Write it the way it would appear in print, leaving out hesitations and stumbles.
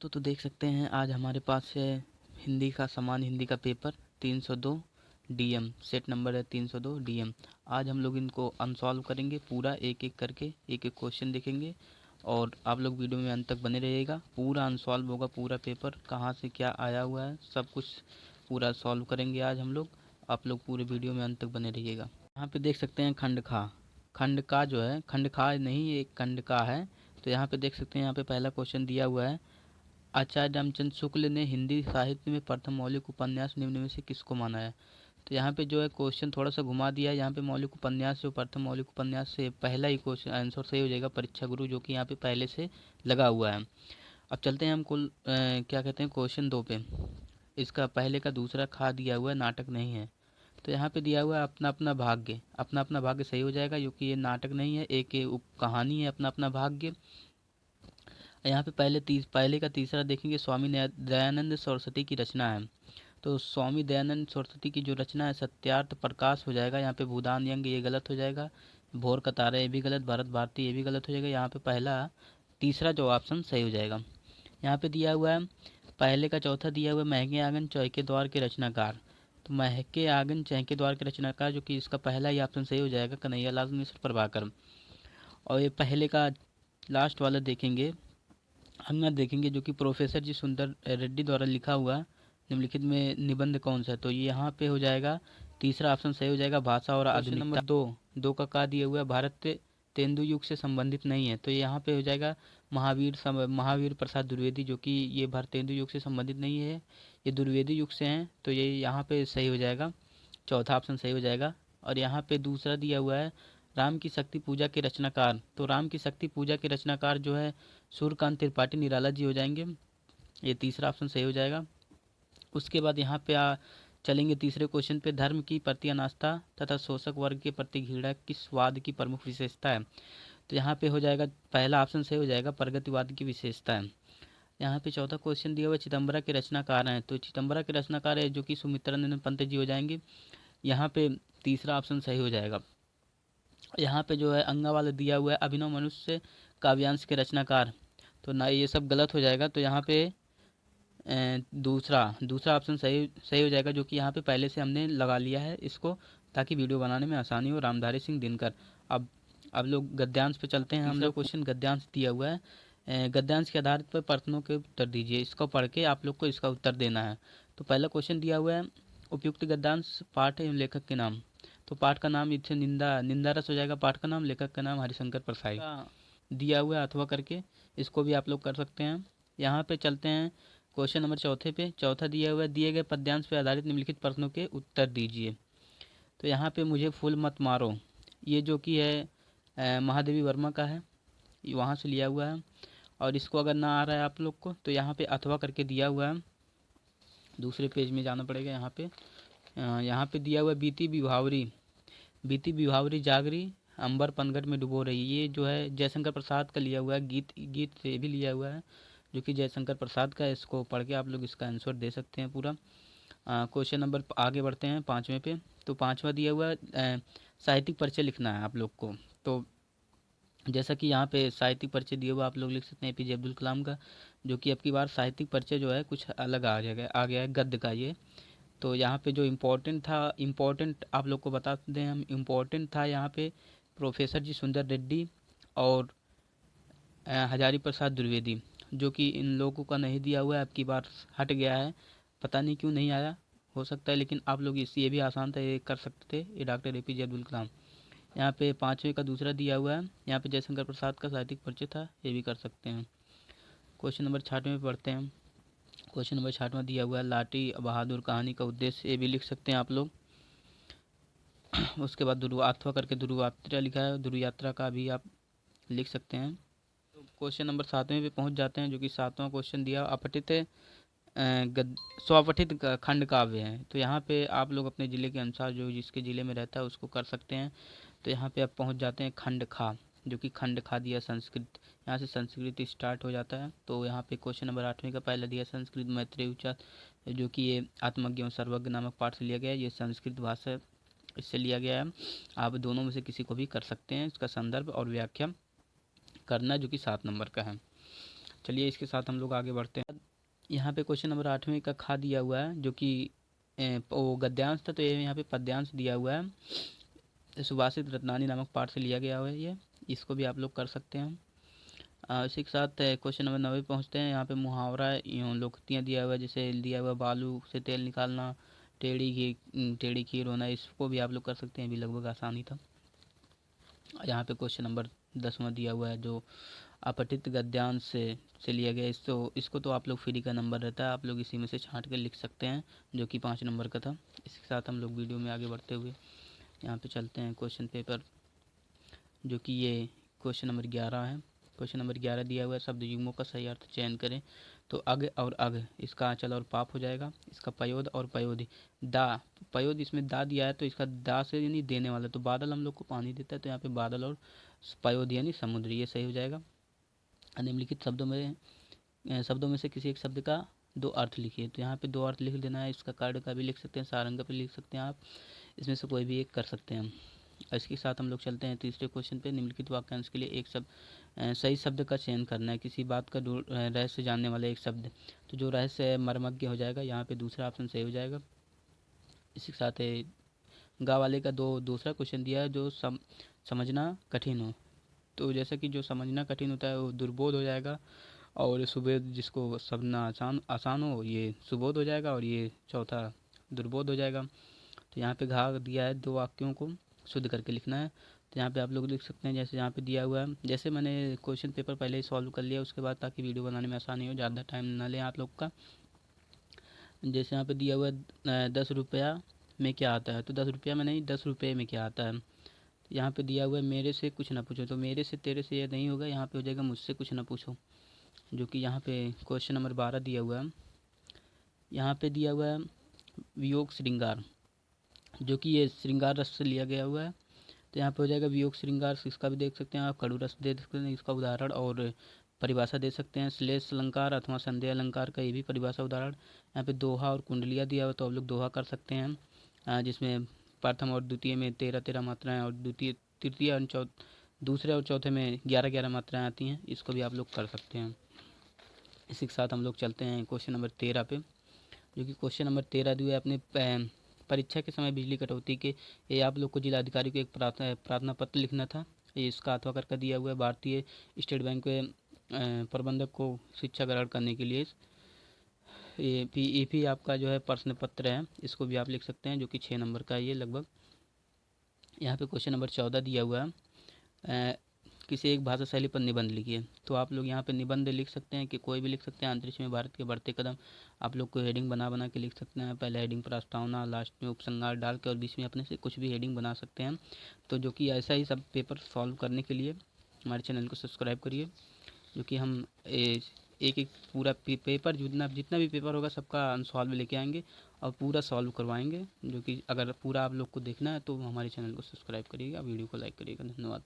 तो देख सकते हैं आज हमारे पास है हिंदी का सामान्य हिंदी का पेपर 302 डीएम सेट नंबर है 302 डीएम। आज हम लोग इनको अनसॉल्व करेंगे पूरा एक एक करके एक एक क्वेश्चन देखेंगे और आप लोग वीडियो में अंत तक बने रहिएगा। पूरा अनसॉल्व होगा, पूरा पेपर कहाँ से क्या आया हुआ है सब कुछ पूरा सॉल्व करेंगे आज हम लोग। आप लोग पूरे वीडियो में अंत तक बने रहिएगा। यहाँ पे देख सकते हैं खंड का जो है, खंड खा नहीं एक खंड का है। तो यहाँ पे देख सकते हैं, यहाँ पे पहला क्वेश्चन दिया हुआ है, आचार्य रामचंद्र शुक्ल ने हिंदी साहित्य में प्रथम मौलिक उपन्यास निम्न में से किसको माना है। तो यहाँ पे जो है क्वेश्चन थोड़ा सा घुमा दिया है। यहाँ पे मौलिक उपन्यास जो प्रथम मौलिक उपन्यास से पहला ही क्वेश्चन आंसर सही हो जाएगा, परीक्षा गुरु, जो कि यहाँ पे पहले से लगा हुआ है। अब चलते हैं हम क्या कहते हैं क्वेश्चन 2 पे। इसका पहले का दूसरा खा दिया हुआ है, नाटक नहीं है। तो यहाँ पे दिया हुआ है अपना अपना भाग्य। अपना अपना भाग्य सही हो जाएगा क्योंकि ये नाटक नहीं है, एक ये कहानी है अपना अपना भाग्य। यहाँ पे पहले का तीसरा देखेंगे, स्वामी दयानंद सरस्वती की रचना है। तो स्वामी दयानंद सरस्वती की जो रचना है सत्यार्थ प्रकाश हो जाएगा। यहाँ पे भूदान यंग ये गलत हो जाएगा, भोर कतारा ये भी गलत, भरत भारती ये भी गलत हो जाएगा। यहाँ पे तीसरा जो ऑप्शन सही हो जाएगा। यहाँ पे दिया हुआ है पहले का चौथा दिया हुआ है, महके आंगन चौके द्वार के रचनाकार। तो महके आंगन चौके द्वार के रचनाकार, जो कि इसका पहला ही ऑप्शन सही हो जाएगा, कन्हैयालाल मिश्र प्रभाकर। और ये पहले का लास्ट वाला देखेंगे, अंगद देखेंगे, जो कि प्रोफेसर जी सुंदर रेड्डी द्वारा लिखा हुआ निम्नलिखित में निबंध कौन सा है। तो ये यहाँ पे हो जाएगा तीसरा ऑप्शन सही हो जाएगा, भाषा और आधुनिकता। नंबर 2 का दिया हुआ है, भारत तेंदु युग से संबंधित नहीं है। तो ये यहाँ पे हो जाएगा महावीर प्रसाद द्विवेदी, जो कि ये भारतेंदु युग से संबंधित नहीं है, ये द्विवेदी युग से हैं। तो ये यहाँ पे सही हो जाएगा, चौथा ऑप्शन सही हो जाएगा। और यहाँ पे दूसरा दिया हुआ है राम की शक्ति पूजा के रचनाकार। तो राम की शक्ति पूजा के रचनाकार जो है सूर्यकांत त्रिपाठी निराला जी हो जाएंगे, ये तीसरा ऑप्शन सही हो जाएगा। उसके बाद यहाँ पे चलेंगे तीसरे क्वेश्चन पे, धर्म की प्रति अनास्था तथा शोषक वर्ग के प्रति घृणा किस वाद की प्रमुख विशेषता है। तो यहाँ पे हो जाएगा पहला ऑप्शन सही हो जाएगा, प्रगतिवाद की विशेषता है। यहाँ पे चौथा क्वेश्चन दिया हुआ चिदम्बरा के रचनाकार हैं। तो चिदम्बरा के रचनाकार है जो कि सुमित्रानंद पंत जी हो जाएंगे, यहाँ पे तीसरा ऑप्शन सही हो जाएगा। यहाँ पे जो है अंगा वाला दिया हुआ है, अभिनव मनुष्य काव्यांश के रचनाकार। तो ना ये सब गलत हो जाएगा। तो यहाँ पे दूसरा दूसरा ऑप्शन सही सही हो जाएगा, जो कि यहाँ पे पहले से हमने लगा लिया है इसको, ताकि वीडियो बनाने में आसानी हो, रामधारी सिंह दिनकर। अब लोग गद्यांश पे चलते हैं। हम लोग क्वेश्चन गद्यांश दिया हुआ है, गद्यांश के आधार पर प्रश्नों के उत्तर दीजिए। इसको पढ़ के आप लोग को इसका उत्तर देना है। तो पहला क्वेश्चन दिया हुआ है, उपयुक्त गद्यांश पाठ एवं लेखक के नाम। तो पाठ का नाम इसे निंदा रस हो जाएगा पाठ का नाम, लेखक का नाम हरिशंकर परसाई दिया हुआ है अथवा करके, इसको भी आप लोग कर सकते हैं। यहाँ पे चलते हैं क्वेश्चन नंबर चौथे पे। चौथा दिया हुआ है, दिए गए पद्यांश पर आधारित निम्नलिखित प्रश्नों के उत्तर दीजिए। तो यहाँ पे मुझे फूल मत मारो, ये जो कि है महादेवी वर्मा का है, वहाँ से लिया हुआ है। और इसको अगर ना आ रहा है आप लोग को तो यहाँ पे अथवा करके दिया हुआ है, दूसरे पेज में जाना पड़ेगा। यहाँ पे दिया हुआ है, बीती विभावरी जागरी अंबर पनघट में डुबो रही। ये जो है जयशंकर प्रसाद का लिया हुआ है, गीत से भी लिया हुआ है, जो कि जयशंकर प्रसाद का है। इसको पढ़ के आप लोग इसका आंसर दे सकते हैं पूरा। क्वेश्चन नंबर आगे बढ़ते हैं पाँचवें पे। तो पाँचवा दिया हुआ है, साहित्यिक परिचय लिखना है आप लोग को। तो जैसा कि यहाँ पे साहित्यिक परिचय दिया हुआ आप लोग लिख सकते हैं एपीजे अब्दुल कलाम का, जो कि अब की बार साहित्यिक परिचय जो है कुछ अलग आ गया है गद्य का ये। तो यहाँ पे जो इम्पोर्टेंट आप लोग को बता दें हम, इम्पोर्टेंट था यहाँ पे प्रोफेसर जी सुंदर रेड्डी और हजारी प्रसाद द्विवेदी, जो कि इन लोगों का नहीं दिया हुआ है, अब की बार हट गया है, पता नहीं क्यों नहीं आया, हो सकता है। लेकिन आप लोग ये भी आसान था, ये कर सकते थे, ये डॉक्टर एपीजे अब्दुल कलाम। यहाँ पे पाँचवें का दूसरा दिया हुआ है, यहाँ पे जयशंकर प्रसाद का साहित्यिक परिचय था, ये भी कर सकते हैं। क्वेश्चन नंबर 6 में पढ़ते हैं। क्वेश्चन नंबर 6 दिया हुआ है, लाटी बहादुर कहानी का उद्देश्य, ये भी लिख सकते हैं आप लोग। उसके बाद ध्रुवात्वा करके ध्रुवात्रा लिखा है, ध्रुव यात्रा का भी आप लिख सकते हैं। तो क्वेश्चन नंबर 7वें पे पहुंच जाते हैं, जो कि 7वां क्वेश्चन दिया स्वपठित खंड काव्य है। तो यहाँ पे आप लोग अपने ज़िले के अनुसार जो जिसके ज़िले में रहता है उसको कर सकते हैं। तो यहाँ पे आप पहुँच जाते हैं खंड खा, जो कि खंड खा दिया संस्कृत, यहाँ से संस्कृत स्टार्ट हो जाता है। तो यहाँ पे क्वेश्चन नंबर 8वें का पहला दिया संस्कृत मैत्रेय उच्चार, जो कि ये आत्मज्ञ एवं सर्वज्ञ नामक पाठ से लिया गया है, ये संस्कृत भाषा इससे लिया गया है। आप दोनों में से किसी को भी कर सकते हैं, इसका संदर्भ और व्याख्या करना, जो कि 7 नंबर का है। चलिए इसके साथ हम लोग आगे बढ़ते हैं। यहाँ पे क्वेश्चन नंबर 8वें का खा दिया हुआ है, जो कि वो गद्यांश था, तो ये यहाँ पे पद्यांश दिया हुआ है। सुभाषित रत्नानी नामक पाठ से लिया गया हुआ है ये, इसको भी आप लोग कर सकते हैं। इसी के साथ क्वेश्चन नंबर 9 पहुँचते हैं। यहाँ पे मुहावरा लोकोक्तियाँ दिया हुआ है, जैसे दिया हुआ बालू से तेल निकालना, टेढ़ी खीर होना, इसको भी आप लोग कर सकते हैं, भी लगभग आसानी था। यहाँ पे क्वेश्चन नंबर 10वां दिया हुआ है, जो अपठित गद्यांश से लिया गया। इसको तो आप लोग फ्री का नंबर रहता है, आप लोग इसी में से छांट कर लिख सकते हैं, जो कि 5 नंबर का था। इसके साथ हम लोग वीडियो में आगे बढ़ते हुए यहाँ पे चलते हैं क्वेश्चन पेपर, जो कि ये क्वेश्चन नंबर 11 है। क्वेश्चन नंबर 11 दिया हुआ है, शब्द युग्मों का सही अर्थ चयन करें। तो अग और अग, इसका आंचल और पाप हो जाएगा। इसका पयोद और पयोधी, दा पयोद, इसमें दा दिया है तो इसका दा से यानी देने वाला, तो बादल हम लोग को पानी देता है, तो यहाँ पे बादल और पयोद यानी समुद्र, ये सही हो जाएगा। निम्नलिखित शब्दों में से किसी एक शब्द का 2 अर्थ लिखिए। तो यहाँ पे 2 अर्थ लिख देना है। इसका कर्ण का भी लिख सकते हैं, सारंग का भी लिख सकते हैं आप, इसमें से कोई भी एक कर सकते हैं। इसके साथ हम लोग चलते हैं तीसरे क्वेश्चन पे। निम्नलिखित वाक्यांश के लिए एक सही शब्द का चयन करना है। किसी बात का रहस्य जानने वाला एक शब्द, तो जो रहस्य है मर्मज्ञ हो जाएगा, यहाँ पे दूसरा ऑप्शन सही हो जाएगा। इसी के साथ गा वाले का दूसरा क्वेश्चन दिया है, जो समझना कठिन हो। तो जैसा कि जो समझना कठिन होता है वो दुर्बोध हो जाएगा, और सुबोध जिसको समझना आसान हो, ये सुबोध हो जाएगा, और ये चौथा दुर्बोध हो जाएगा। तो यहाँ पे घा दिया है, 2 वाक्यों को शुद्ध करके लिखना है। तो यहाँ पे आप लोग लिख सकते हैं, जैसे यहाँ पे दिया हुआ है, जैसे मैंने क्वेश्चन पेपर पहले ही सॉल्व कर लिया उसके बाद, ताकि वीडियो बनाने में आसानी हो, ज़्यादा टाइम ना लें आप लोग का। जैसे यहाँ पे दिया हुआ है 10 रुपया में क्या आता है, तो 10 रुपया में नहीं, 10 रुपये में क्या आता है। यहाँ पे दिया हुआ है मेरे से कुछ ना पूछो, तो मेरे से तेरे से ये नहीं होगा, यहाँ पे हो जाएगा मुझसे कुछ ना पूछो, जो कि यहाँ पे क्वेश्चन नंबर 12 दिया हुआ है। यहाँ पे दिया हुआ है वियोग श्रृंगार, जो कि ये श्रृंगार रस से लिया गया हुआ है। तो यहाँ पे हो जाएगा वियोग श्रृंगार, इसका भी देख सकते हैं आप, कड़ू रस दे सकते हैं, इसका उदाहरण और परिभाषा दे सकते हैं। श्लेष अलंकार अथवा संदेह अलंकार का ये भी परिभाषा उदाहरण। यहाँ पे दोहा और कुंडलिया दिया हुआ, तो आप लोग दोहा कर सकते हैं, जिसमें प्रथम और द्वितीय में 13-13 मात्राएं, और तृतीय और दूसरे और चौथे में 11-11 मात्राएं आती हैं, इसको भी आप लोग कर सकते हैं। इसी के साथ हम लोग चलते हैं क्वेश्चन नंबर 13 पे, जो कि क्वेश्चन नंबर 13 दिया है अपने परीक्षा के समय बिजली कटौती के, ये आप लोग को जिलाधिकारी को एक प्रार्थना पत्र लिखना था। ये इसका अथवा करके दिया हुआ है, भारतीय स्टेट बैंक के प्रबंधक को शिक्षा ग्रहण करने के लिए। ये आपका जो है प्रश्न पत्र है, इसको भी आप लिख सकते हैं, जो कि 6 नंबर का है ये लगभग। यहाँ पे क्वेश्चन नंबर 14 दिया हुआ है, किसी एक भाषा शैली पर निबंध लिखिए। तो आप लोग यहाँ पे निबंध लिख सकते हैं, कि कोई भी लिख सकते हैं। अंतरिक्ष में भारत के बढ़ते कदम, आप लोग को हेडिंग बना के लिख सकते हैं। पहले हेडिंग प्रस्तावना, लास्ट में उपसंहार डाल के, और बीच में अपने से कुछ भी हेडिंग बना सकते हैं। तो जो कि ऐसा ही सब पेपर सॉल्व करने के लिए हमारे चैनल को सब्सक्राइब करिए, जो कि हम एक एक पूरा पेपर, जितना भी पेपर होगा सबका अनसॉल्व लेके आएंगे और पूरा सॉल्व करवाएंगे। जो कि अगर पूरा आप लोग को देखना है तो हमारे चैनल को सब्सक्राइब करिएगा, वीडियो को लाइक करिएगा। धन्यवाद।